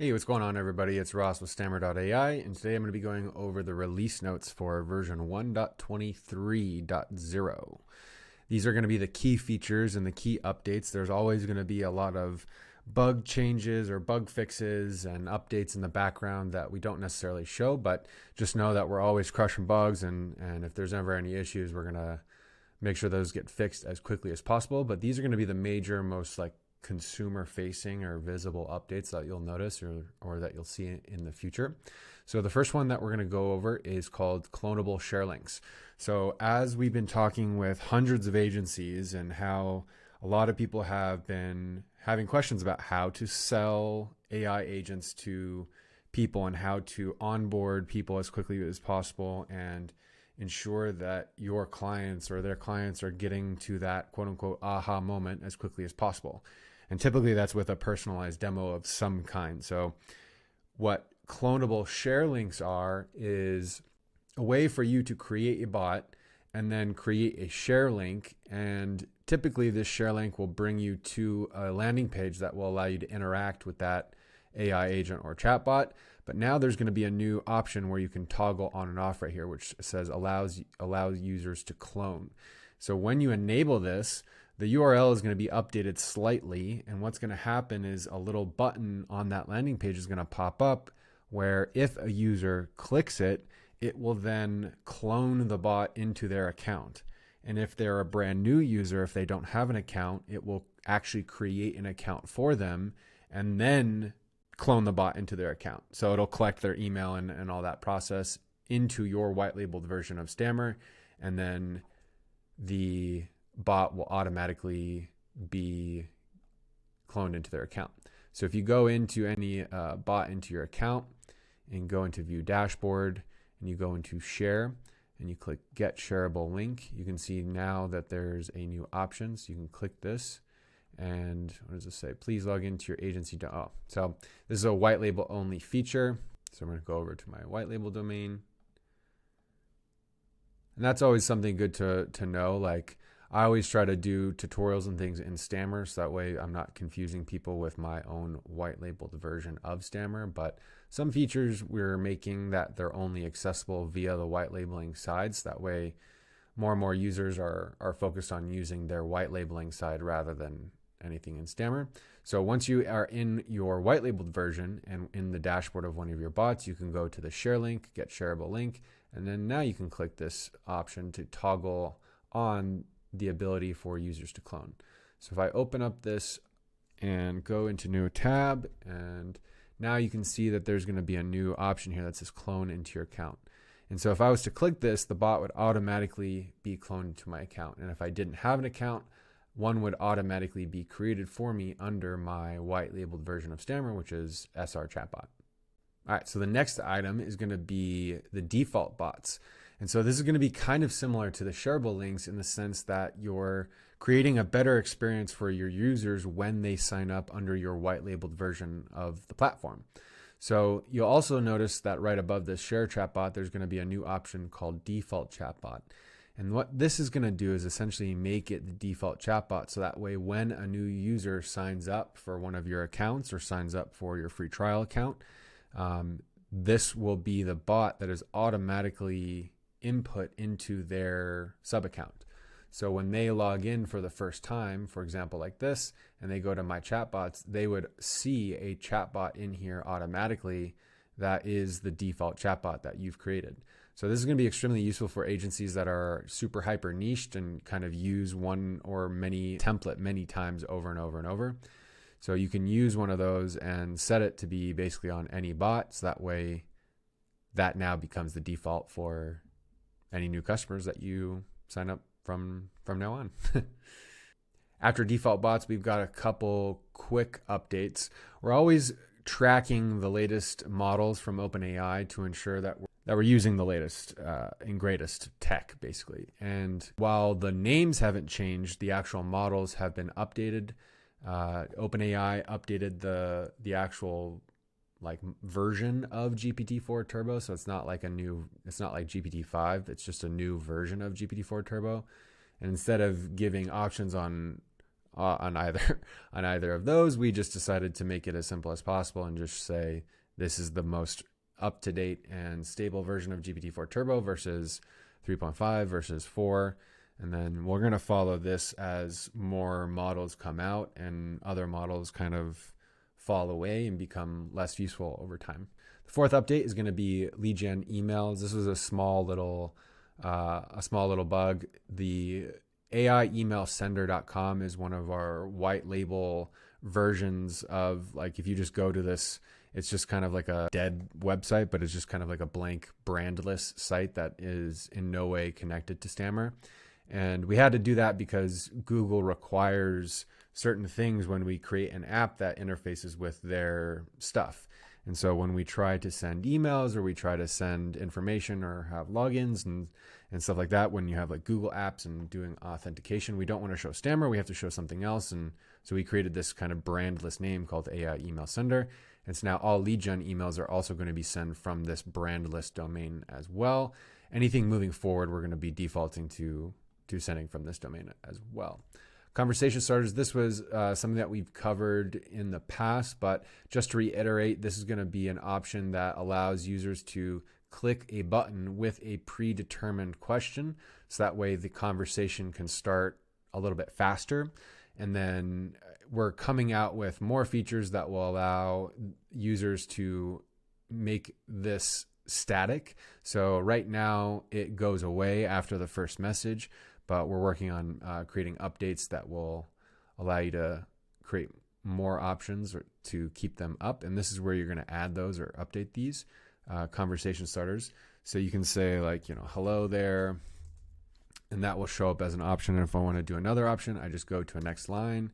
Hey, what's going on, everybody? It's Ross with Stammer.ai, and today I'm going to be going over the release notes for version 1.23.0. These are going to be the key features and the key updates. There's always going to be a lot of bug changes or bug fixes and updates in the background that we don't necessarily show, but just know that we're always crushing bugs, and if there's ever any issues, we're going to make sure those get fixed as quickly as possible. But these are going to be the major, most consumer facing or visible updates that you'll notice or that you'll see in the future. So the first one that we're going to go over is called clonable share links. So as we've been talking with hundreds of agencies and how a lot of people have been having questions about how to sell AI agents to people and how to onboard people as quickly as possible and ensure that your clients or their clients are getting to that quote unquote aha moment as quickly as possible. And typically that's with a personalized demo of some kind. So what clonable share links are is a way for you to create a bot and then create a share link. And typically this share link will bring you to a landing page that will allow you to interact with that AI agent or chatbot. But now there's going to be a new option where you can toggle on and off right here, which says allows users to clone. So when you enable this, the URL is going to be updated slightly, and what's going to happen is a little button on that landing page is going to pop up where if a user clicks it, it will then clone the bot into their account. And if they're a brand new user, if they don't have an account, it will actually create an account for them and then clone the bot into their account. So it'll collect their email and all that process into your white labeled version of Stammer, and then the bot will automatically be cloned into their account. So if you go into any bot into your account and go into view dashboard and you go into share and you click get shareable link, you can see now that there's a new option. So you can click this and what does it say? Please log into your agency. So this is a white label only feature. So I'm going to go over to my white label domain. And that's always something good to know. Like I always try to do tutorials and things in Stammer, so that way I'm not confusing people with my own white labeled version of Stammer. But some features we're making that they're only accessible via the white labeling sides. That way more and more users are focused on using their white labeling side rather than anything in Stammer. So once you are in your white labeled version and in the dashboard of one of your bots, you can go to the share link, get shareable link, and then now you can click this option to toggle on the ability for users to clone. So if I open up this and go into new tab, and now you can see that there's going to be a new option here that says clone into your account. And so if I was to click this, the bot would automatically be cloned to my account. And if I didn't have an account, one would automatically be created for me under my white labeled version of Stammer, which is SR Chatbot. All right, so the next item is going to be the default bots. And so this is going to be kind of similar to the shareable links in the sense that you're creating a better experience for your users when they sign up under your white labeled version of the platform. So you'll also notice that right above this share chatbot, there's going to be a new option called default chatbot. And what this is going to do is essentially make it the default chatbot. So that way, when a new user signs up for one of your accounts or signs up for your free trial account, this will be the bot that is automatically input into their sub account. So when they log in for the first time, for example, like this, and they go to my chatbots, they would see a chatbot in here automatically that is the default chatbot that you've created. So this is going to be extremely useful for agencies that are super hyper niched and kind of use one or many template many times over and over and over. So you can use one of those and set it to be basically on any bot. So that way that now becomes the default for any new customers that you sign up from now on. After default bots, we've got a couple quick updates. We're always tracking the latest models from OpenAI to ensure that we're using the latest and greatest tech, basically. And while the names haven't changed, the actual models have been updated. OpenAI updated the actual version of GPT-4 Turbo, so it's not like GPT-5. It's just a new version of GPT-4 Turbo. And instead of giving options on on either on either of those. We just decided to make it as simple as possible and just say this is the most up-to-date and stable version of GPT-4 Turbo versus 3.5 versus 4. And then we're going to follow this as more models come out and other models kind of fall away and become less useful over time. The fourth update is going to be lead gen emails. This was a small little bug. The AIemailsender.com is one of our white label versions of, like, if you just go to this, it's just kind of like a dead website, but it's just kind of like a blank brandless site that is in no way connected to Stammer. And we had to do that because Google requires certain things when we create an app that interfaces with their stuff. And so when we try to send emails or we try to send information or have logins and stuff like that, when you have like Google apps and doing authentication, we don't want to show Stammer. We have to show something else. And so we created this kind of brandless name called AI Email Sender. And so now all lead gen emails are also going to be sent from this brandless domain as well. Anything moving forward, we're going to be defaulting to sending from this domain as well. Conversation starters, this was something that we've covered in the past, but just to reiterate, this is going to be an option that allows users to click a button with a predetermined question. So that way the conversation can start a little bit faster. And then we're coming out with more features that will allow users to make this static. So right now it goes away after the first message, but we're working on creating updates that will allow you to create more options or to keep them up. And this is where you're going to add those or update these conversation starters. So you can say like, hello there, and that will show up as an option. And if I want to do another option, I just go to a next line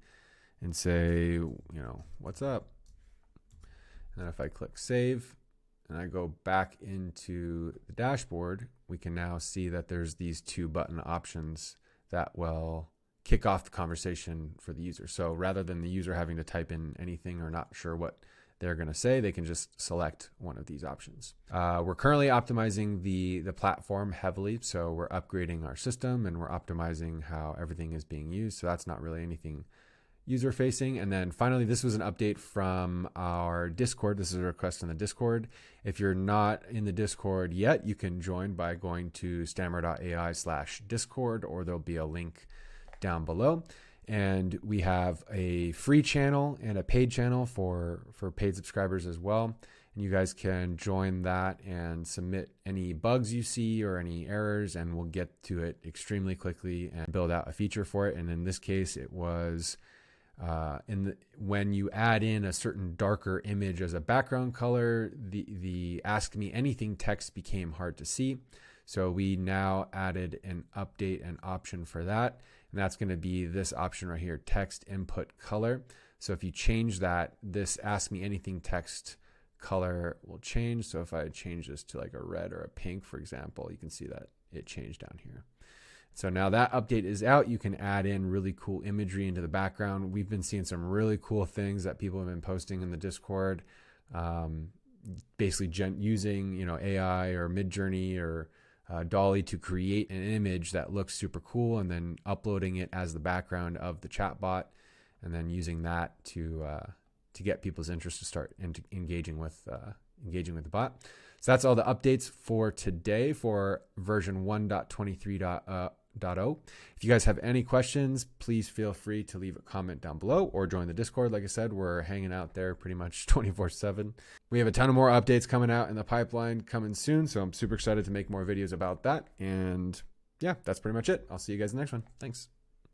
and say, what's up? And then if I click save and I go back into the dashboard, we can now see that there's these two button options that will kick off the conversation for the user. So rather than the user having to type in anything or not sure what they're going to say, they can just select one of these options. We're currently optimizing the platform heavily. So we're upgrading our system and we're optimizing how everything is being used. So that's not really anything user facing. And then finally, this was an update from our Discord. This is a request in the Discord. If you're not in the Discord yet, you can join by going to stammer.ai/discord, or there'll be a link down below. And we have a free channel and a paid channel for paid subscribers as well. And you guys can join that and submit any bugs you see or any errors, and we'll get to it extremely quickly and build out a feature for it. And in this case, it was when you add in a certain darker image as a background color, the Ask Me Anything text became hard to see. So we now added an update and option for that. And that's going to be this option right here, text input color. So if you change that, this Ask Me Anything text color will change. So if I change this to like a red or a pink, for example, you can see that it changed down here. So now that update is out, you can add in really cool imagery into the background. We've been seeing some really cool things that people have been posting in the Discord, basically using AI or Midjourney or Dolly to create an image that looks super cool, and then uploading it as the background of the chatbot, and then using that to get people's interest to start engaging with the bot. So that's all the updates for today for version 1.23.0. If you guys have any questions, please feel free to leave a comment down below or join the Discord. Like I said, we're hanging out there pretty much 24/7. We have a ton of more updates coming out in the pipeline coming soon, so I'm super excited to make more videos about that. And yeah, that's pretty much it. I'll see you guys in the next one. Thanks.